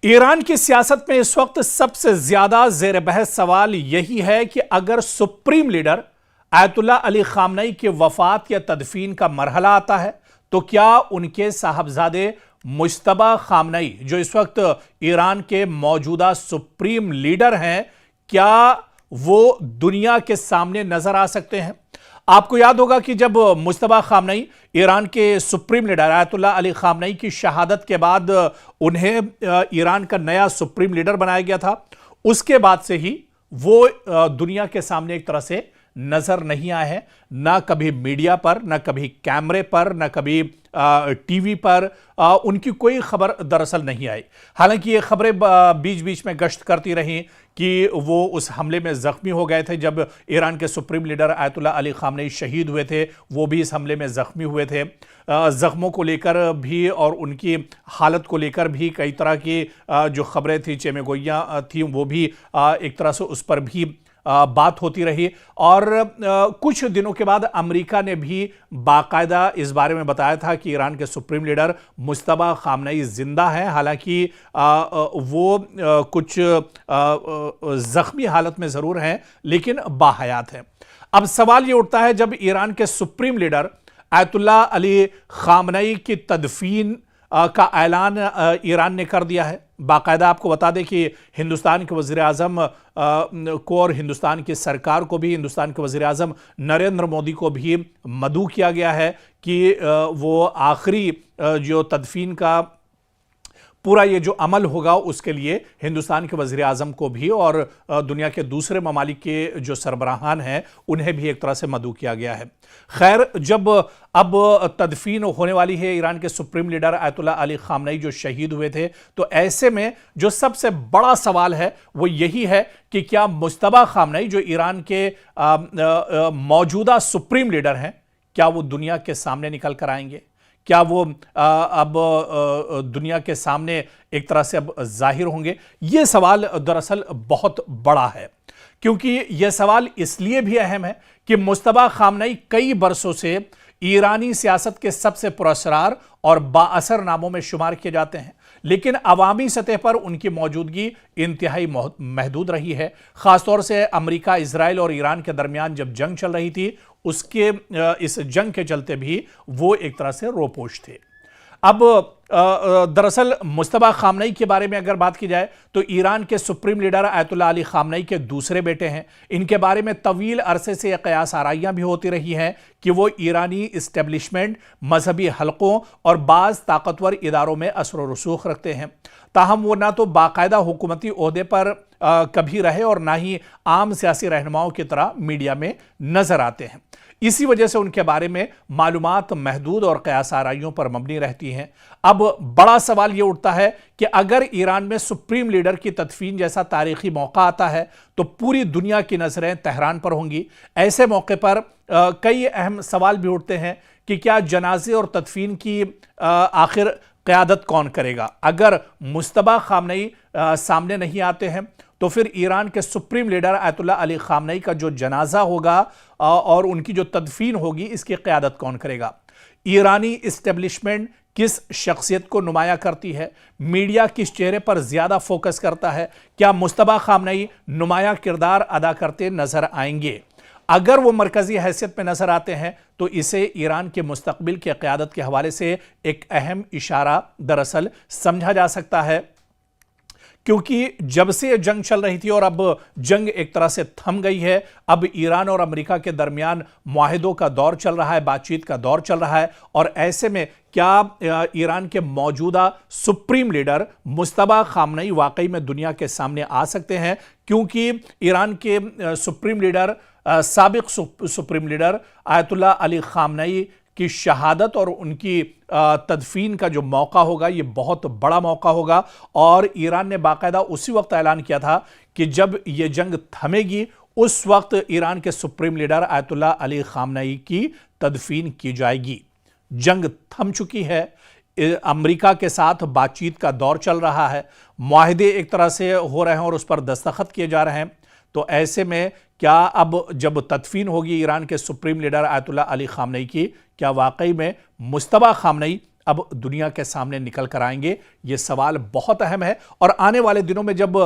Iran की सियासत में इस वक्त सबसे ज्यादा जेर बहस सवाल यही है कि अगर सुप्रीम लीडर आयतुल्ला अली खामनई की वफात या तदफीन का मरहला आता है तो क्या उनके साहबजादे मुज्तबा खामनई, जो इस वक्त ईरान के मौजूदा सुप्रीम लीडर हैं, क्या वो दुनिया के सामने नजर आ सकते हैं? आपको याद होगा कि जब मुज्तबा खामनई, ईरान के सुप्रीम लीडर आयतुल्ला अली खामनई की शहादत के बाद उन्हें ईरान का नया सुप्रीम लीडर बनाया गया था, उसके बाद से ही वो दुनिया के सामने एक तरह से नजर नहीं आए हैं। ना कभी मीडिया पर, ना कभी कैमरे पर, ना कभी टीवी पर उनकी कोई खबर दरअसल नहीं आई। हालांकि ये खबरें बीच बीच में गश्त करती रहीं कि वो उस हमले में जख्मी हो गए थे। जब ईरान के सुप्रीम लीडर आयतुल्ला अली खामनई शहीद हुए थे, वो भी इस हमले में जख्मी हुए थे। जख्मों को लेकर भी और उनकी हालत को लेकर भी कई तरह की जो खबरें थी, चेमेगोइयाँ थी, वो भी एक तरह से उस पर भी बात होती रही। और कुछ दिनं के बाद अमेरिका ने भी बाकायदा इस बारे में बताया था कि ईरान के सुप्रीम लीडर मुज्तबा खामनई जिंदा हैं। हालांकि वो कुछ जख्मी हालत में जरूर हैं, लेकिन बाहयात हैं। अब सवाल ये उठता है, जब ईरान के सुप्रीम लीडर आयतुल्ला अली खामनई की तदफीन का ऐलान ईरान ने कर दिया है, बाकायदा आपको बता दें कि हिंदुस्तान के वज़ीर आज़म को और हिंदुस्तान की सरकार को भी, हिंदुस्तान के वज़ीर आज़म नरेंद्र मोदी को भी मदऊ किया गया है कि वो आखिरी जो तदफीन का पूरा ये जो अमल होगा उसके लिए हिंदुस्तान के वज़ीर आज़म को भी और दुनिया के दूसरे ममालिक के जो सरबराहान हैं उन्हें भी एक तरह से मदऊ किया गया है। खैर, जब अब तदफीन होने वाली है ईरान के सुप्रीम लीडर आयतुल्ला अली खामनई जो शहीद हुए थे, तो ऐसे में जो सबसे बड़ा सवाल है वो यही है कि क्या मुज्तबा खामनई, जो ईरान के मौजूदा सुप्रीम लीडर हैं, क्या वो दुनिया के सामने निकल कर आएंगे? क्या वो अब दुनिया के सामने एक तरह से अब जाहिर होंगे? ये सवाल दरअसल बहुत बड़ा है, क्योंकि यह सवाल इसलिए भी अहम है कि मुज्तबा खामनई कई बरसों से ईरानी सियासत के सबसे पुरस्कार और बाअसर नामों में शुमार किए जाते हैं, लेकिन अवामी सतह पर उनकी मौजूदगी इंतहाई महदूद रही है। खासतौर से अमेरिका, इजराइल और ईरान के दरमियान जब जंग चल रही थी, उसके इस जंग के चलते भी वो एक तरह से रोपोश थे। अब दरअसल मुज्तबा खामनई के बारे में अगर बात की जाए तो ईरान के सुप्रीम लीडर आयतुल्ला अली खामनई के दूसरे बेटे हैं। इनके बारे में तवील अरसे से कयास आराइयां भी होती रही हैं कि वो ईरानी इस्टेब्लिशमेंट, मजहबी हलकों और बाज़ ताकतवर इदारों में असर व रसूख रखते हैं। ताहम वो ना तो बाकायदा हुकूमती ओहदे पर कभी रहे और ना ही आम सियासी रहनुमाओं की तरह मीडिया में नजर आते हैं। इसी वजह से उनके बारे में मालूमात महदूद और कयास आराइयों पर मबनी रहती हैं। अब बड़ा सवाल यह उठता है कि अगर ईरान में सुप्रीम लीडर की तदफीन जैसा तारीखी मौका आता है तो पूरी दुनिया की नजरें तेहरान पर होंगी। ऐसे मौके पर कई अहम सवाल भी उठते हैं कि क्या जनाजे और तदफीन की आखिर क़यादत कौन करेगा? अगर मुज्तबा खामनई सामने नहीं आते हैं तो फिर ईरान के सुप्रीम लीडर आयतुल्ला अली खामनई का जो जनाजा होगा और उनकी जो तदफीन होगी, इसकी क़यादत कौन करेगा? ईरानी इस्टेब्लिशमेंट किस शख्सियत को नुमाया करती है? मीडिया किस चेहरे पर ज़्यादा फोकस करता है? क्या मुज्तबा खामनई नुमाया किरदार अदा करते नजर आएंगे? अगर वो मरकजी हैसियत में नजर आते हैं तो इसे ईरान के मुस्तकबिल की क़यादत के हवाले से एक अहम इशारा दरअसल समझा जा सकता है, क्योंकि जब से जंग चल रही थी और अब जंग एक तरह से थम गई है, अब ईरान और अमेरिका के दरमियान मुआहिदों का दौर चल रहा है, बातचीत का दौर चल रहा है। और ऐसे में क्या ईरान के मौजूदा सुप्रीम लीडर मुज्तबा खामनई वाकई में दुनिया के सामने आ सकते हैं? क्योंकि ईरान के सुप्रीम लीडर, साबिक सुप्रीम लीडर आयतुल्ला अली खामनई की शहादत और उनकी तदफीन का जो मौका होगा, ये बहुत बड़ा मौका होगा। और ईरान ने बाकायदा उसी वक्त ऐलान किया था कि जब ये जंग थमेगी उस वक्त ईरान के सुप्रीम लीडर आयतुल्ला अली खामनई की तदफीन की जाएगी। जंग थम चुकी है, अमेरिका के साथ बातचीत का दौर चल रहा है, मुआहिदे एक तरह से हो रहे हैं और उस पर दस्तखत किए जा रहे हैं। तो ऐसे में क्या अब जब तदफीन होगी ईरान के सुप्रीम लीडर आयतुल्ला अली खामनई की, क्या वाकई में मुज्तबा खामनई अब दुनिया के सामने निकल कर आएंगे? ये सवाल बहुत अहम है और आने वाले दिनों में जब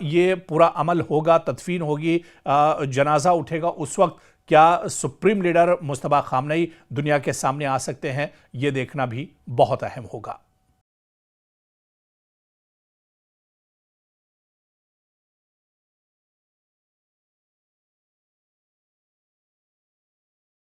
ये पूरा अमल होगा, तदफीन होगी, जनाजा उठेगा, उस वक्त क्या सुप्रीम लीडर मुस्तफा खामनेई दुनिया के सामने आ सकते हैं? ये देखना भी बहुत अहम होगा।